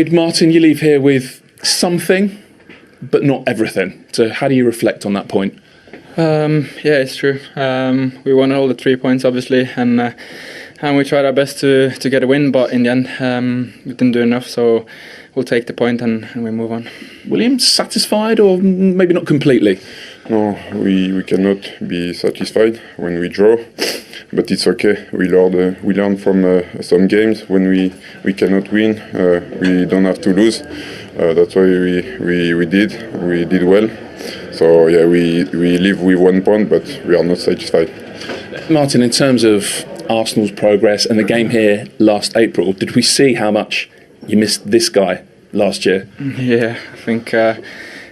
Martin, you leave here with something, but not everything. So how do you reflect on that point? Yeah, it's true. We won all the 3 points, obviously, and we tried our best to get a win, but in the end, we didn't do enough. So we'll take the point and we move on. William, satisfied or maybe not completely? No, we cannot be satisfied when we draw, but it's okay. We learn from some games when we cannot win. We don't have to lose. That's why we did well. So yeah, we live with 1 point, but we are not satisfied. Martin, in terms of Arsenal's progress and the game here last April, did we see how much you missed this guy last year? Yeah, I think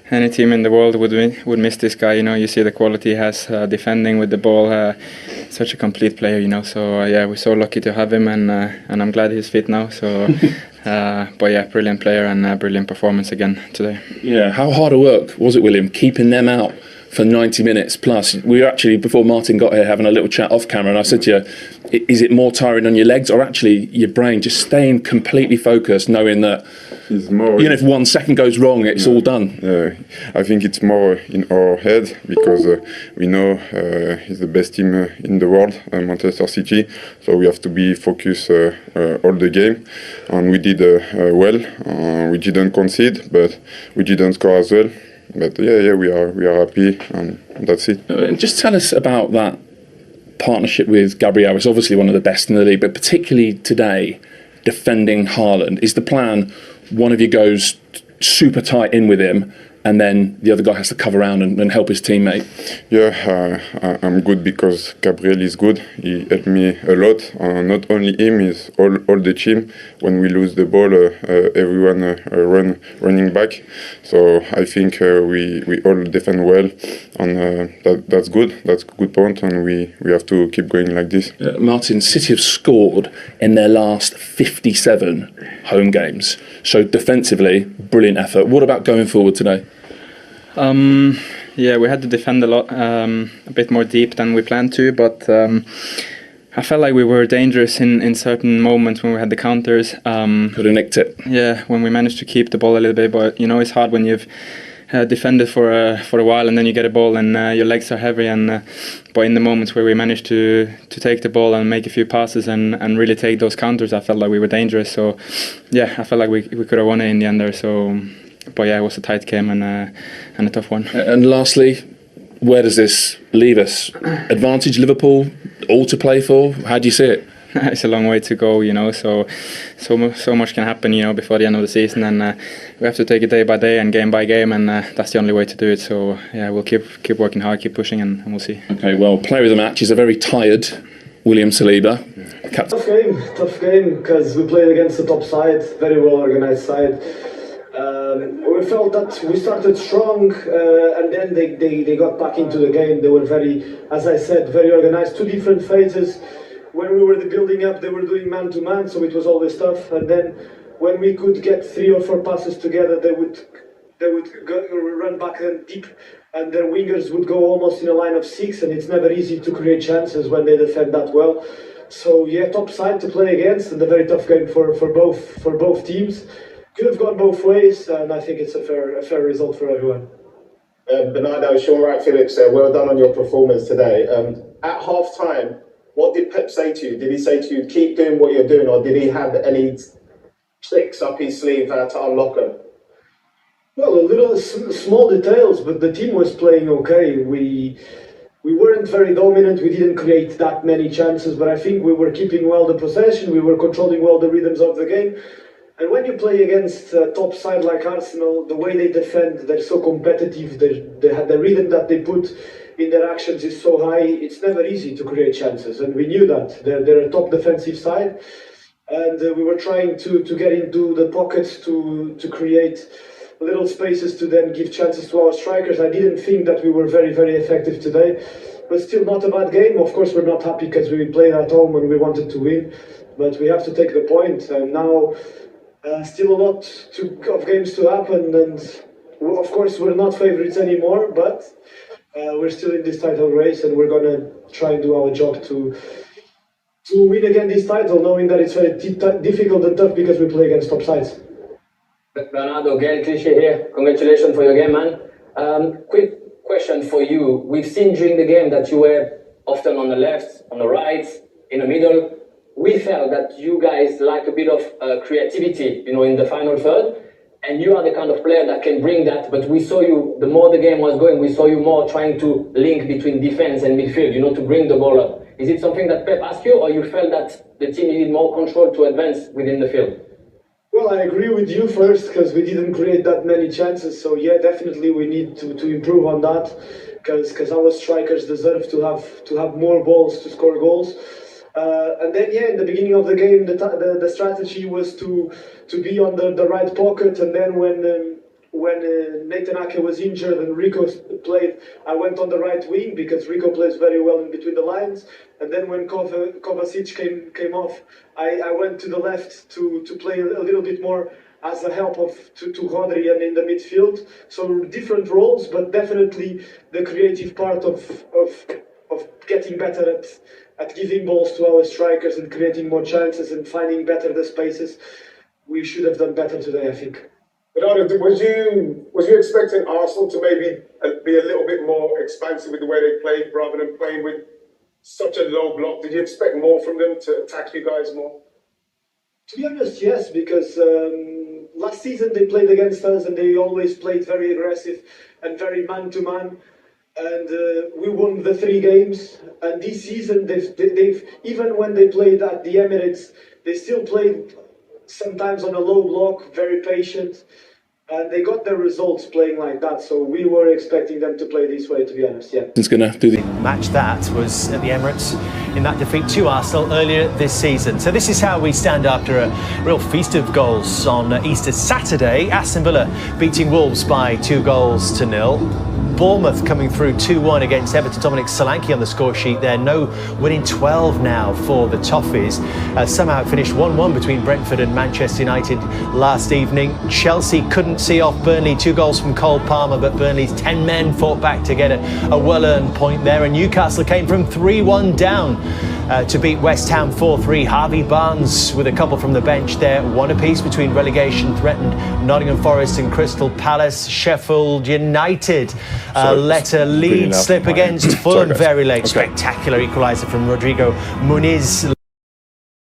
any team in the world would miss this guy. You know, you see the quality he has defending with the ball. Such a complete player, you know. So yeah, we're so lucky to have him, and I'm glad he's fit now. So, but yeah, brilliant player and brilliant performance again today. Yeah, how hard a work was it, William, keeping them out for 90 minutes plus? We were actually, before Martin got here, having a little chat off camera, and I said to you, is it more tiring on your legs or actually your brain just staying completely focused, knowing that even if 1 second goes wrong, it's all done? Yeah, I think it's more in our head because we know it's the best team in the world, Manchester City. So we have to be focused all the game, and we did well. We didn't concede, but we didn't score as well. But yeah, we are happy, and that's it. Just tell us about that partnership with Gabriel. It's obviously one of the best in the league, but particularly today, defending Haaland. Is the plan one of you goes super tight in with him, and then the other guy has to cover around and help his teammate? Yeah, I'm good because Gabriel is good. He helped me a lot. Not only him, is all the team. When we lose the ball, everyone running back. So I think we all defend well, and that's good. That's a good point, and we have to keep going like this. Martin, City have scored in their last 57 home games. So defensively, brilliant effort. What about going forward today? Yeah, we had to defend a lot, a bit more deep than we planned to, but I felt like we were dangerous in certain moments when we had the counters. Could have nicked it. Yeah, when we managed to keep the ball a little bit, but you know, it's hard when you've defended for a while and then you get a ball and your legs are heavy. And but in the moments where we managed to take the ball and make a few passes and really take those counters, I felt like we were dangerous. So yeah, I felt like we could have won it in the end there. So. But yeah, it was a tight game and a tough one. And lastly, where does this leave us? Advantage Liverpool, all to play for? How do you see it? It's a long way to go, you know. So much can happen, you know, before the end of the season, and we have to take it day by day and game by game, and that's the only way to do it. So yeah, we'll keep working hard, keep pushing, and we'll see. Okay, well, player of the match is a very tired William Saliba. Tough game because we played against the top side, very well organised side. We felt that we started strong, and then they got back into the game. They were very, as I said, very organised. 2 different phases. When we were building up, they were doing man-to-man, so it was always tough. And then when we could get 3 or 4 passes together, they would run back and deep, and their wingers would go almost in a line of 6, and it's never easy to create chances when they defend that well. So yeah, top side to play against, and a very tough game for both teams. Could have gone both ways, and I think it's a fair result for everyone. Bernardo, Sean Wright-Phillips, well done on your performance today. At half-time, what did Pep say to you? Did he say to you, keep doing what you're doing, or did he have any tricks up his sleeve to unlock them? Well, a little small details, but the team was playing okay. We weren't very dominant, we didn't create that many chances, but I think we were keeping well the possession, we were controlling well the rhythms of the game. And when you play against a top side like Arsenal, the way they defend, they're so competitive, the rhythm that they put in their actions is so high, it's never easy to create chances. And we knew that. They're a top defensive side. And we were trying to get into the pockets to create little spaces to then give chances to our strikers. I didn't think that we were very, very effective today. But still not a bad game. Of course, we're not happy because we played at home and we wanted to win. But we have to take the point. And now... still a lot of games to happen, and of course we're not favourites anymore, but we're still in this title race, and we're gonna try and do our job to win again this title, knowing that it's very difficult and tough because we play against top sides. Bernardo, Gael Clichy here. Congratulations for your game, man. Quick question for you. We've seen during the game that you were often on the left, on the right, in the middle. We felt that you guys lack a bit of creativity, in the final third. And you are the kind of player that can bring that. But we saw you, the more the game was going, we saw you more trying to link between defense and midfield, to bring the ball up. Is it something that Pep asked you, or you felt that the team needed more control to advance within the field? Well, I agree with you first, because we didn't create that many chances. So yeah, definitely we need to improve on that, because our strikers deserve to have more balls to score goals. And then yeah, in the beginning of the game, the strategy was to be on the right pocket, and then when Nathan Ake was injured and Rico played, I went on the right wing because Rico plays very well in between the lines. And then when Kovacic came off, I went to the left to play a little bit more as a help to Rodri and in the midfield. So different roles, but definitely the creative part of getting better at giving balls to our strikers and creating more chances and finding better the spaces. We should have done better today, I think. Bernardo, was you expecting Arsenal to maybe be a little bit more expansive with the way they played rather than playing with such a low block? Did you expect more from them to attack you guys more? To be honest, yes, because last season they played against us and they always played very aggressive and very man-to-man. And we won the 3 games. And this season, they've even when they played at the Emirates, they still played sometimes on a low block, very patient. And they got their results playing like that, so we were expecting them to play this way, to be honest, yeah. It's going to do the match that was at the Emirates in that defeat to Arsenal earlier this season. So this is how we stand after a real feast of goals on Easter Saturday. Aston Villa beating Wolves by 2-0. Bournemouth coming through 2-1 against Everton. Dominic Solanke on the score sheet there. No winning 12 now for the Toffees. Somehow it finished 1-1 between Brentford and Manchester United last evening. Chelsea couldn't see off Burnley. 2 goals from Cole Palmer, but Burnley's 10 men fought back to get a well-earned point there. And Newcastle came from 3-1 down to beat West Ham 4-3. Harvey Barnes with a couple from the bench there. 1 apiece between relegation threatened Nottingham Forest and Crystal Palace. Sheffield United let a lead slip against Fulham very late. Spectacular equaliser from Rodrigo Muniz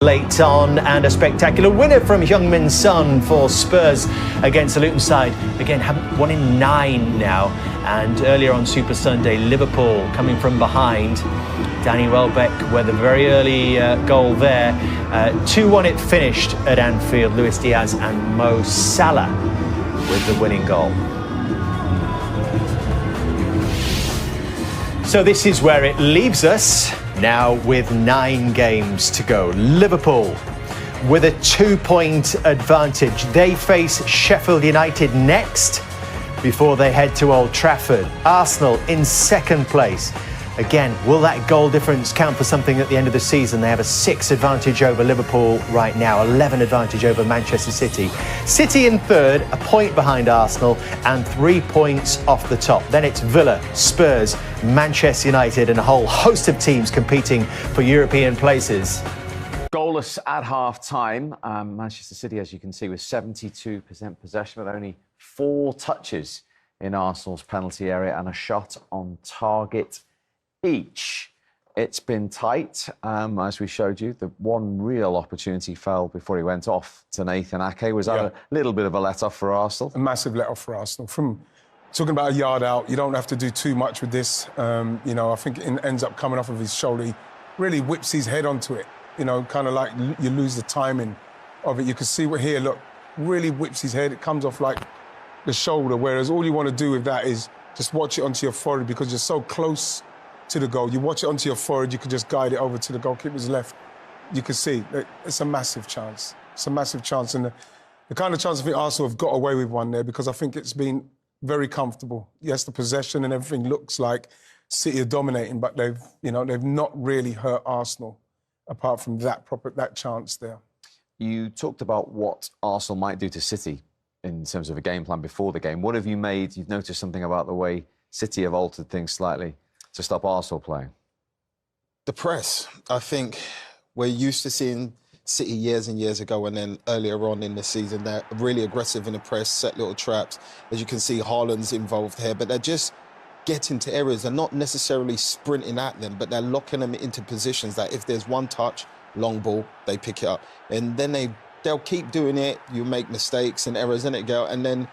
late on, and a spectacular winner from Heung-min Son for Spurs against the Luton side. Again, haven't won in 9 now. And earlier on Super Sunday, Liverpool coming from behind. Danny Welbeck with a very early goal there. 2-1 it finished at Anfield. Luis Diaz and Mo Salah with the winning goal. So this is where it leaves us now with 9 games to go. Liverpool with a 2-point advantage. They face Sheffield United next before they head to Old Trafford. Arsenal in second place. Again, will that goal difference count for something at the end of the season? They have a 6 advantage over Liverpool right now, 11 advantage over Manchester City. City in third, a point behind Arsenal and 3 points off the top. Then it's Villa, Spurs, Manchester United and a whole host of teams competing for European places. Goalless at half-time. Manchester City, as you can see, with 72% possession with only 4 touches in Arsenal's penalty area and a shot on target each. It's been tight, as we showed you. The one real opportunity fell before he went off to Nathan Ake. Was that a little bit of a let-off for Arsenal? A massive let-off for Arsenal. From talking about a yard out, you don't have to do too much with this. I think it ends up coming off of his shoulder. He really whips his head onto it, kind of like you lose the timing of it. You can see here, look, really whips his head. It comes off like the shoulder, whereas all you want to do with that is just watch it onto your forehead because you're so close to the goal. You watch it onto your forehead, you can just guide it over to the goalkeeper's left. You can see it's a massive chance. It's a massive chance. And the kind of chance I think Arsenal have got away with one there because I think it's been very comfortable. Yes, the possession and everything looks like City are dominating, but they've not really hurt Arsenal apart from that chance there. You talked about what Arsenal might do to City in terms of a game plan before the game. What have you made? You've noticed something about the way City have altered things slightly to stop Arsenal playing? The press. I think we're used to seeing City years and years ago, and then earlier on in the season, they're really aggressive in the press, set little traps. As you can see, Haaland's involved here, but they're just getting to areas. They're not necessarily sprinting at them, but they're locking them into positions that if there's one touch, long ball, they pick it up. And then they'll keep doing it. You make mistakes and errors, and then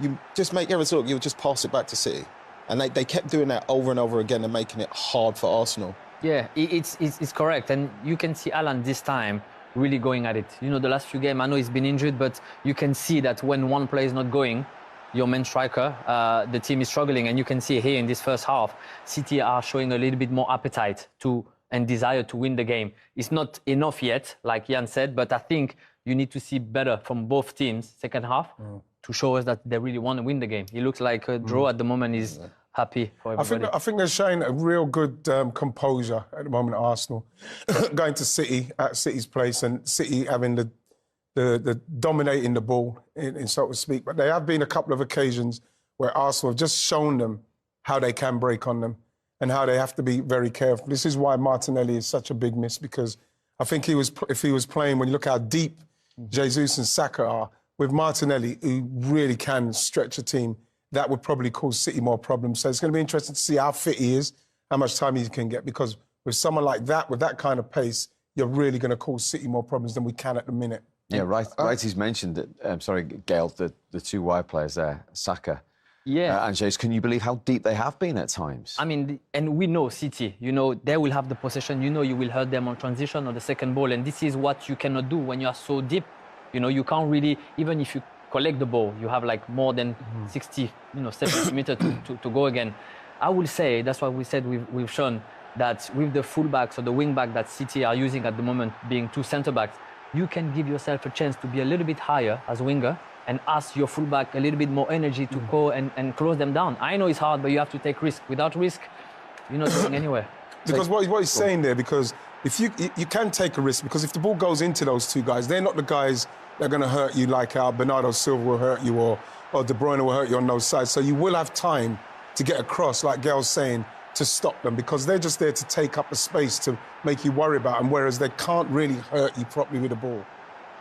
you just make errors. Look, you'll just pass it back to City. And they kept doing that over and over again and making it hard for Arsenal. Yeah, it's correct. And you can see Alan this time really going at it. You know, the last few games, I know he's been injured, but you can see that when one player is not going, your main striker, the team is struggling. And you can see here in this first half, City are showing a little bit more appetite and desire to win the game. It's not enough yet, like Jan said, but I think you need to see better from both teams second half to show us that they really want to win the game. It looks like a draw at the moment is happy for everybody. I think they're showing a real good composure at the moment at Arsenal. Going to City, at City's place, and City having the dominating the ball, in so to speak. But there have been a couple of occasions where Arsenal have just shown them how they can break on them and how they have to be very careful. This is why Martinelli is such a big miss, because I think if he was playing, when you look how deep Jesus and Saka are, with Martinelli, who really can stretch a team, that would probably cause City more problems. So it's going to be interesting to see how fit he is, how much time he can get, because with someone like that, with that kind of pace, you're really going to cause City more problems than we can at the minute. Yeah, right. He's mentioned that, Gail, the two wide players there, Saka and Jesus. Can you believe how deep they have been at times? I mean, and we know City, you know, they will have the possession, you know, you will hurt them on transition or the second ball, and this is what you cannot do when you are so deep. You know, you can't really, even if you collect the ball, you have like more than 60, 70 meters to go again. I will say, that's why we said we've shown that with the fullbacks or the wing back that City are using at the moment, being two centre backs, you can give yourself a chance to be a little bit higher as a winger and ask your fullback a little bit more energy to go and close them down. I know it's hard, but you have to take risk. Without risk, you're not going anywhere. Because what he's saying there, because if you can take a risk, because if the ball goes into those two guys, they're not the guys that are going to hurt you like how Bernardo Silva will hurt you or De Bruyne will hurt you on those sides. So you will have time to get across, like Gail's saying, to stop them, because they're just there to take up the space to make you worry about them, whereas they can't really hurt you properly with the ball.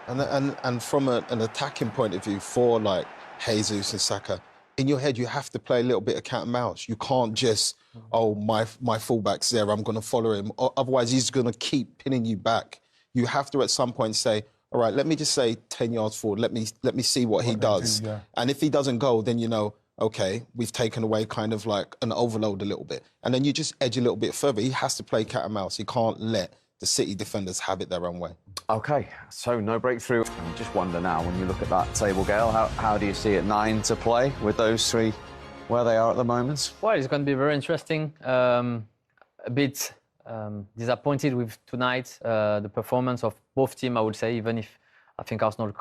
And from an attacking point of view, for like Jesus and Saka, in your head you have to play a little bit of cat and mouse. You can't just, my fullback's there, I'm going to follow him. Otherwise he's going to keep pinning you back. You have to at some point say, all right, let me just say 10 yards forward. Let me see what he does. And if he doesn't go, then you know, okay, we've taken away kind of like an overload a little bit. And then you just edge a little bit further. He has to play cat and mouse. He can't let the City defenders have it their own way. OK, so no breakthrough. I just wonder now, when you look at that table, Gail, how do you see it? 9 to play with those three where they are at the moment? Well, it's going to be very interesting. A bit disappointed with tonight, the performance of both teams, I would say, even if I think Arsenal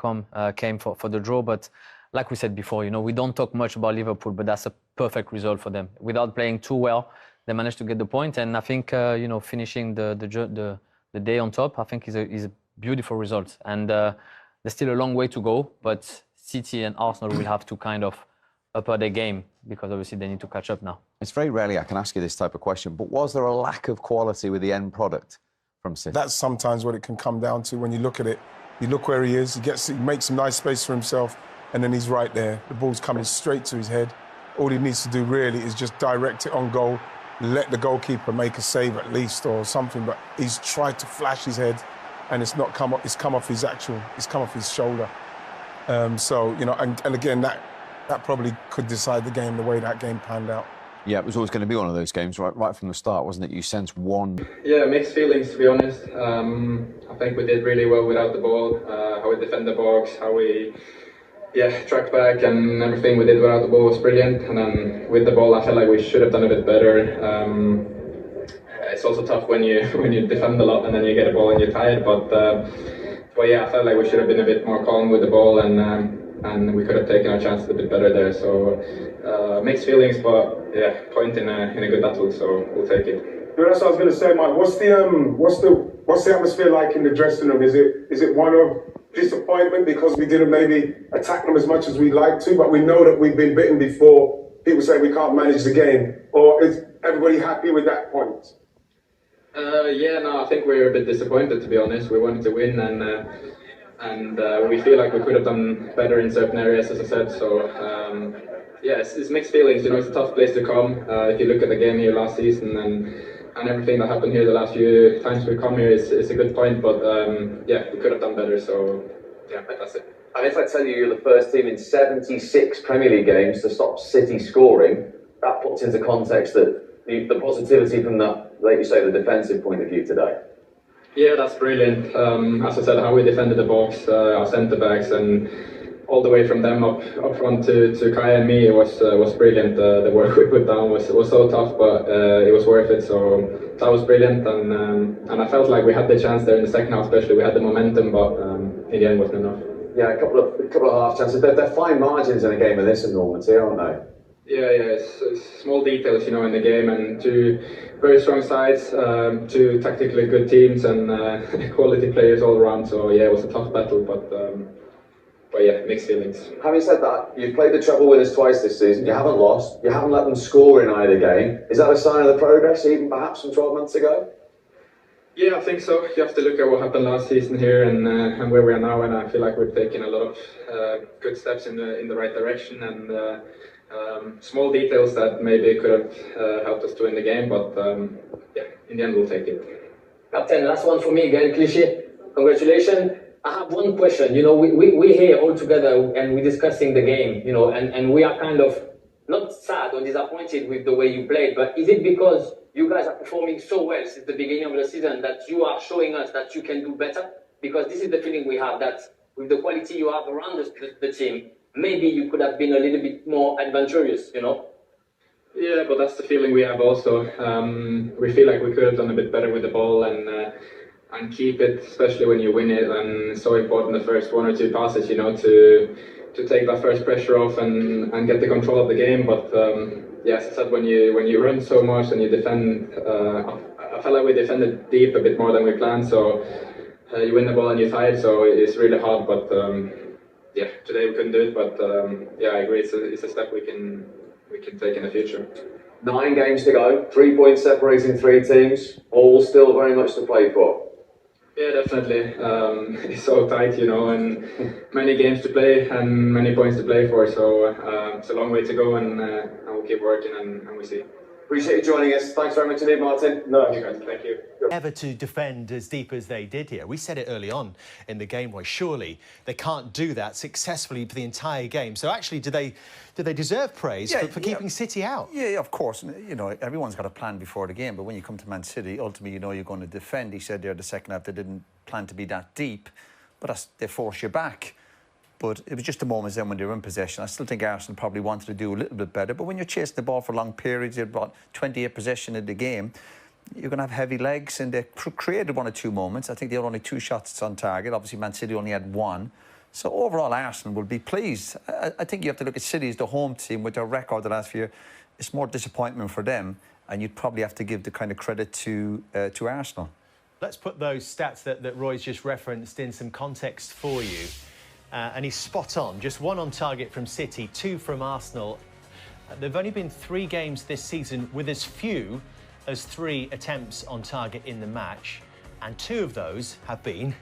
came for the draw. But like we said before, you know, we don't talk much about Liverpool, but that's a perfect result for them. Without playing too well, they managed to get the point. And I think, finishing the day on top, I think is a beautiful result. And there's still a long way to go, but City and Arsenal will have to kind of upper their game, because obviously they need to catch up now. It's very rarely I can ask you this type of question, but was there a lack of quality with the end product from City? That's sometimes what it can come down to when you look at it. You look where he is, he makes some nice space for himself, and then he's right there. The ball's coming straight to his head. All he needs to do really is just direct it on goal, let the goalkeeper make a save at least or something, but he's tried to flash his head and it's come off his shoulder. So, you know, and again, that probably could decide the game, the way that game panned out. Yeah, it was always going to be one of those games right from the start, wasn't it? You sensed one. Yeah, mixed feelings, to be honest. I think we did really well without the ball, how we defend the box, how we track back, and everything we did without the ball was brilliant. And then with the ball, I felt like we should have done a bit better. It's also tough when you defend a lot and then you get a ball and you're tired. But yeah, I felt like we should have been a bit more calm with the ball, and we could have taken our chances a bit better there. So mixed feelings, but yeah, point in a good battle. So we'll take it. That's what I was going to say, Mike. What's the atmosphere like in the dressing room? Is it one of disappointment because we didn't maybe attack them as much as we'd like to, but we know that we've been bitten before? People say we can't manage the game, or is everybody happy with that point? Yeah, no, I think we're a bit disappointed, to be honest. We wanted to win, and we feel like we could have done better in certain areas, as I said. So yeah, it's mixed feelings. You know, it's a tough place to come. If you look at the game here last season and everything that happened here the last few times we come here, it's a good point. But yeah, we could have done better. So yeah, that's it. And if I tell you you're the first team in 76 Premier League games to stop City scoring, that puts into context that the positivity from that, like you say, the defensive point of view today. Yeah, that's brilliant. As I said, how we defended the box, our centre backs, and all the way from them up front to Kai and me, it was brilliant. The work we put down was so tough, but it was worth it. So that was brilliant, and I felt like we had the chance there in the second half, especially. We had the momentum, but in the end, wasn't enough. Yeah, a couple of half chances. They're fine margins in a game of this enormity, aren't they? Yeah, it's small details, you know, in the game, and two very strong sides, two tactically good teams, and quality players all around. So yeah, it was a tough battle, but yeah, mixed feelings. Having said that, you've played the treble winners twice this season. You haven't lost. You haven't let them score in either game. Is that a sign of the progress, even perhaps from 12 months ago? Yeah, I think so. You have to look at what happened last season here and where we are now, and I feel like we've taken a lot of good steps in the right direction, and small details that maybe could have helped us to win the game, but yeah, in the end we'll take it. Captain, last one for me again, Clichy. Congratulations. I have one question. You know, we're here all together and we're discussing the game, you know, and we are kind of not sad or disappointed with the way you played, but is it because you guys are performing so well since the beginning of the season that you are showing us that you can do better? Because this is the feeling we have, that with the quality you have around the team, maybe you could have been a little bit more adventurous, you know? Yeah, but that's the feeling we have also. We feel like we could have done a bit better with the ball and keep it, especially when you win it, and it's so important the first one or two passes, you know, to take that first pressure off and get the control of the game. But yeah, as I said, when you run so much and you defend, I felt like we defended deep a bit more than we planned, so you win the ball and you're tired, so it's really hard, but yeah, today we couldn't do it, but yeah, I agree, it's a step we can take in the future. 9 games to go, 3 points separating 3 teams, all still very much to play for. Yeah, definitely. It's so tight, you know, and many games to play and many points to play for, so it's a long way to go, and we'll keep working and we'll see. Appreciate you joining us. Thanks very much indeed, Martin. No, you guys, thank you. Ever to defend as deep as they did here. We said it early on in the game, Roy. Surely they can't do that successfully for the entire game. So actually, do they deserve praise for keeping City out? Yeah, of course. You know, everyone's got a plan before the game, but when you come to Man City, ultimately, you know you're going to defend. He said there the second half they didn't plan to be that deep, but they force you back. But it was just the moments then when they were in possession. I still think Arsenal probably wanted to do a little bit better. But when you're chasing the ball for long periods, you've got 28 possession in the game, you're going to have heavy legs. And they created 1 or 2 moments. I think they had only 2 shots on target. Obviously, Man City only had 1. So overall, Arsenal will be pleased. I think you have to look at City as the home team with their record the last few years. It's more disappointment for them. And you'd probably have to give the kind of credit to Arsenal. Let's put those stats that Roy's just referenced in some context for you. And he's spot on. Just 1 on target from City, 2 from Arsenal. There've only been 3 games this season with as few as 3 attempts on target in the match. And 2 of those have been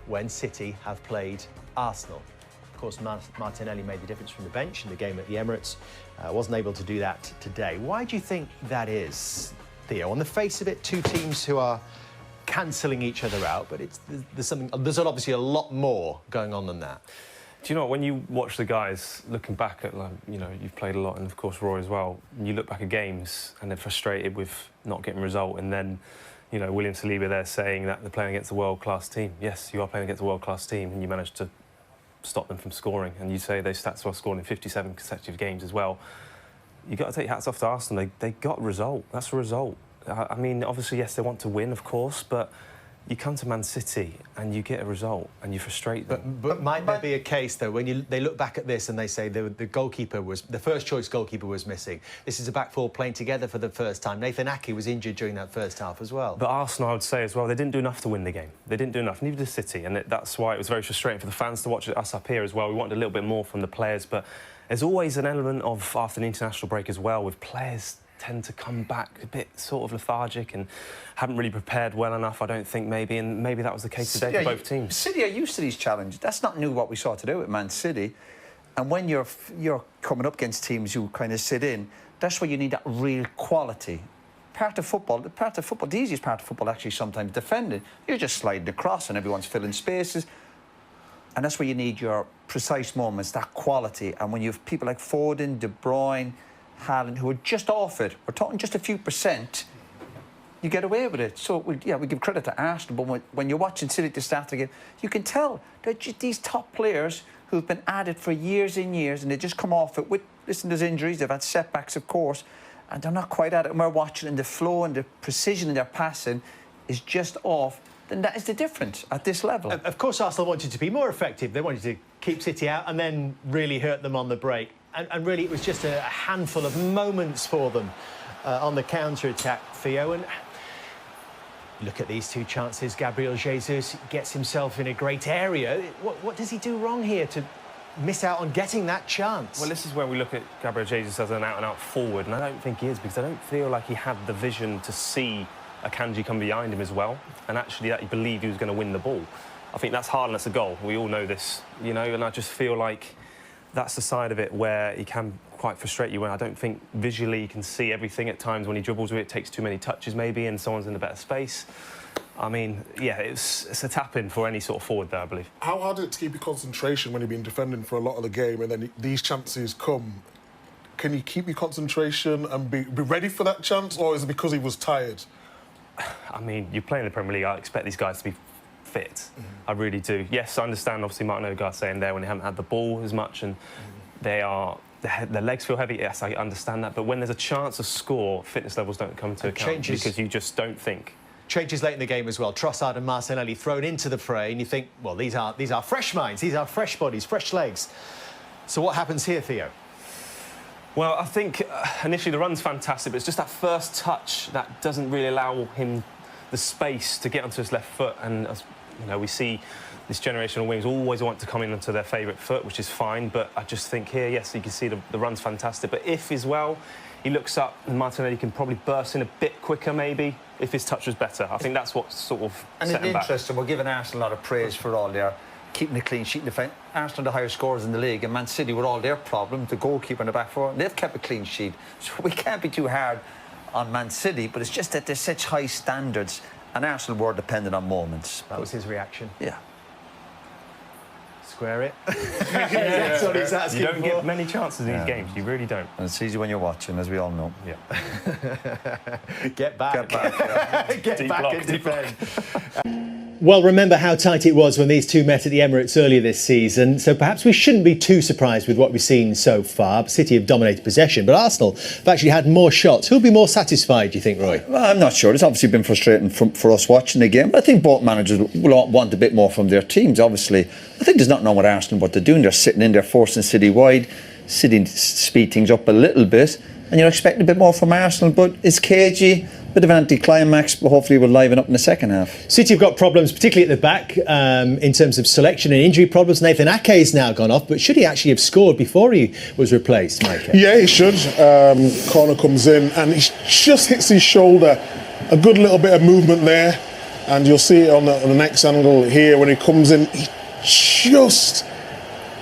when City have played Arsenal. Of course, Martinelli made the difference from the bench in the game at the Emirates. Wasn't able to do that today. Why do you think that is, Theo? On the face of it, 2 teams who are cancelling each other out, but there's obviously a lot more going on than that. Do you know what, when you watch the guys looking back at, like, you know, you've played a lot, and of course Roy as well, and you look back at games and they're frustrated with not getting a result, and then, you know, William Saliba there saying that they're playing against a world-class team. Yes, you are playing against a world-class team, and you managed to stop them from scoring, and you say those stats were scoring in 57 consecutive games as well. You've got to take your hats off to Arsenal. They got a result. That's a result. I mean, obviously, yes, they want to win, of course, but you come to Man City and you get a result and you frustrate them. But might there be a case, though, when they look back at this and they say the first choice goalkeeper was missing. This is a back four playing together for the first time. Nathan Ake was injured during that first half as well. But Arsenal, I would say as well, they didn't do enough to win the game. They didn't do enough, neither did City, and that's why it was very frustrating for the fans to watch us up here as well. We wanted a little bit more from the players, but there's always an element of, after the international break as well, with players tend to come back a bit sort of lethargic and haven't really prepared well enough, I don't think, maybe, and maybe that was the case today for both teams. City are used to these challenges. That's not new what we saw today with Man City. And when you're coming up against teams who kind of sit in, that's where you need that real quality. The easiest part of football actually sometimes defending. You're just sliding across and everyone's filling spaces. And that's where you need your precise moments, that quality. And when you have people like Foden, De Bruyne, Haaland, who are just off it, we're talking just a few percent, you get away with it. So, we give credit to Arsenal, but when you're watching City at the start of the game, you can tell that these top players who've been at it for years and years, and they just come off it with, listen, there's injuries, they've had setbacks, of course, and they're not quite at it. And we're watching, and the flow and the precision in their passing is just off. Then that is the difference at this level. Of course, Arsenal wanted to be more effective. They wanted to keep City out and then really hurt them on the break. And really, it was just a handful of moments for them on the counter-attack, Theo. And look at these two chances. Gabriel Jesus gets himself in a great area. What does he do wrong here to miss out on getting that chance? Well, this is where we look at Gabriel Jesus as an out-and-out forward, and I don't think he is, because I don't feel like he had the vision to see Akanji come behind him as well, and actually that he believed he was going to win the ball. I think that's hard and that's a goal. We all know this, you know, and I just feel like that's the side of it where he can quite frustrate you when I don't think visually you can see everything at times when he dribbles with it, takes too many touches maybe, and someone's in a better space. I mean, yeah, it's a tap-in for any sort of forward there, I believe. How hard is it to keep your concentration when you've been defending for a lot of the game and then these chances come? Can you keep your concentration and be ready for that chance, or is it because he was tired? I mean, you're playing the Premier League, I expect these guys to be fit. I really do. Yes, I understand, obviously, Martin Odegaard saying there when they haven't had the ball as much and their legs feel heavy. Yes, I understand that. But when there's a chance to score, fitness levels don't come to account because you just don't think. Changes late in the game as well. Trossard and Martinelli thrown into the fray, and you think, well, these are fresh minds, these are fresh bodies, fresh legs. So what happens here, Theo? Well, I think initially the run's fantastic, but it's just that first touch that doesn't really allow him the space to get onto his left foot. And as you know, we see this generation of wings always want to come in onto their favourite foot, which is fine. But I just think here, yes, you can see the run's fantastic. But if as well, he looks up and Martinelli can probably burst in a bit quicker, maybe, if his touch was better. I think that's what sort of and set him back. Interesting, we're giving Arsenal a lot of praise for all their keeping a clean sheet in defence. Arsenal the higher scorers in the league, and Man City with all their problems, the goalkeeper in the back four, they've kept a clean sheet. So we can't be too hard on Man City, but it's just that there's such high standards, and Arsenal were dependent on moments. That was his reaction. Yeah. Square it. That's what he's asking You don't for. get many chances in these games, you really don't. And it's easy when you're watching, as we all know. Yeah. Get back. Get back, yeah. Get Deep back block, and deep defend. Well, remember how tight it was when these two met at the Emirates earlier this season, so perhaps we shouldn't be too surprised with what we've seen so far. City have dominated possession, but Arsenal have actually had more shots. Who'll be more satisfied, do you think, Roy? Well, I'm not sure. It's obviously been frustrating for us watching the game, but I think both managers will want a bit more from their teams, obviously. I think there's nothing wrong with Arsenal what they're doing. They're sitting in there, forcing City wide, City speed things up a little bit, and you're expecting a bit more from Arsenal, but it's cagey. Bit of an anti-climax, but hopefully we'll liven up in the second half. City have got problems, particularly at the back, in terms of selection and injury problems. Nathan Ake's now gone off, but should he actually have scored before he was replaced, Mike? Yeah, he should. Corner comes in and he just hits his shoulder. A good little bit of movement there, and you'll see it on the next angle here when he comes in. He just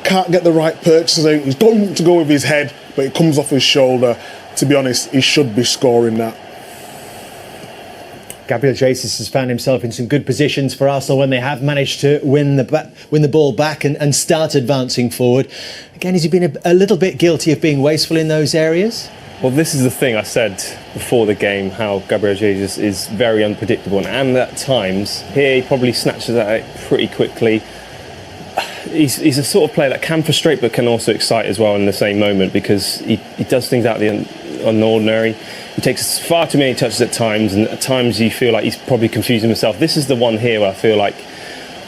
can't get the right purchase out. He's going to go with his head, but it comes off his shoulder. To be honest, he should be scoring that. Gabriel Jesus has found himself in some good positions for Arsenal when they have managed to win the ball back and start advancing forward. Again, has he been a little bit guilty of being wasteful in those areas? Well, this is the thing I said before the game, how Gabriel Jesus is very unpredictable, and at times here he probably snatches at it pretty quickly. He's a sort of player that can frustrate but can also excite as well in the same moment, because he does things out of the unordinary. He takes far too many touches at times, and at times you feel like he's probably confusing himself. This is the one here where I feel like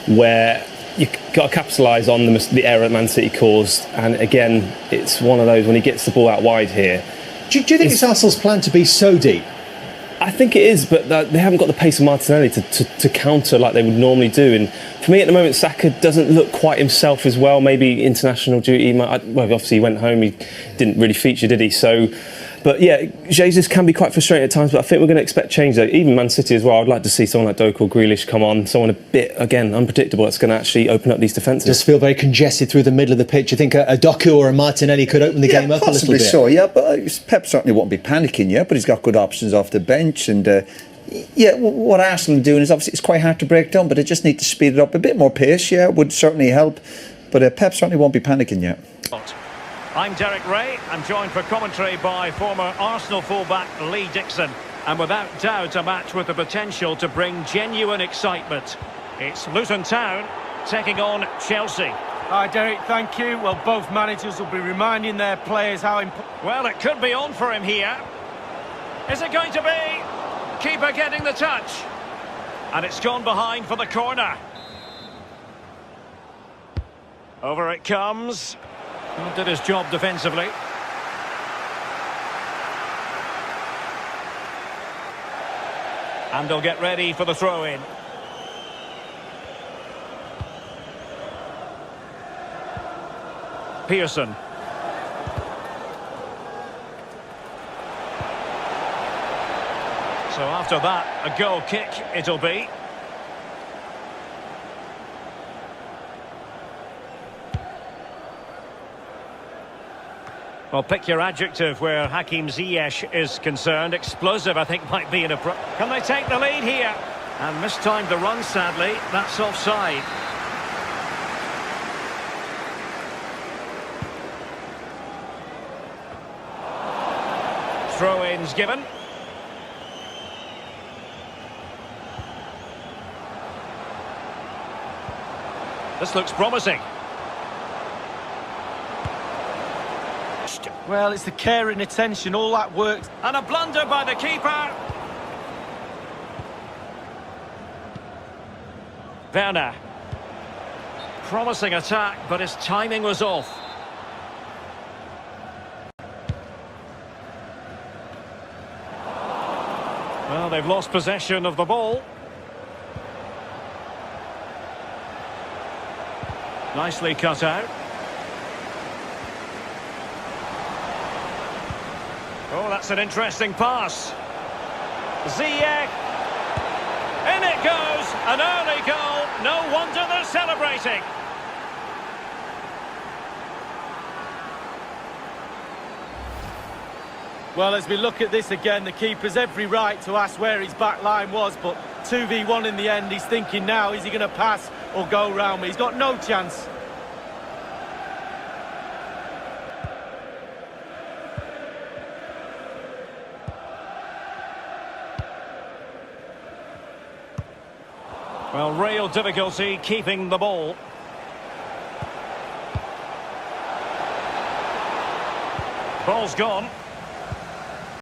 where you've got to capitalise on the error that Man City caused, and again, it's one of those when he gets the ball out wide here. Do you think it's Arsenal's plan to be so deep? I think it is, but they haven't got the pace of Martinelli to counter like they would normally do. And for me at the moment, Saka doesn't look quite himself as well. Maybe international duty. Well, obviously he went home. He didn't really feature, did he? So But yeah, Jesus can be quite frustrating at times, but I think we're going to expect change though. Even Man City as well, I'd like to see someone like Doku or Grealish come on, someone a bit, again, unpredictable that's going to actually open up these defences. Just feel very congested through the middle of the pitch. You think a Doku or a Martinelli could open the game up a little bit? So, yeah, but Pep certainly won't be panicking yet, but he's got good options off the bench. And yeah, what Arsenal are doing is obviously it's quite hard to break down, but they just need to speed it up. A bit more pace, yeah, would certainly help. But Pep certainly won't be panicking yet. I'm Derek Ray. I'm joined for commentary by former Arsenal fullback Lee Dixon. And without doubt, a match with the potential to bring genuine excitement. It's Luton Town taking on Chelsea. Hi Derek, thank you. Well, both managers will be reminding their players how important... Well, it could be on for him here. Is it going to be? Keeper getting the touch. And it's gone behind for the corner. Over it comes. Did his job defensively. And they'll get ready for the throw-in. Pearson. So after that, a goal kick it'll be. Well, pick your adjective where Hakim Ziyech is concerned. Explosive, I think, might be an approach. Can they take the lead here? And mistimed the run, sadly. That's offside. Throw-ins given. This looks promising. Well, it's the care and attention, all that works. And a blunder by the keeper. Werner. Promising attack, but his timing was off. Well, they've lost possession of the ball. Nicely cut out. Oh, that's an interesting pass. Ziyech. In it goes. An early goal. No wonder they're celebrating. Well, as we look at this again, the keeper's every right to ask where his back line was, but 2v1 in the end. He's thinking now, is he going to pass or go round me? He's got no chance. Well, real difficulty keeping the ball. Ball's gone.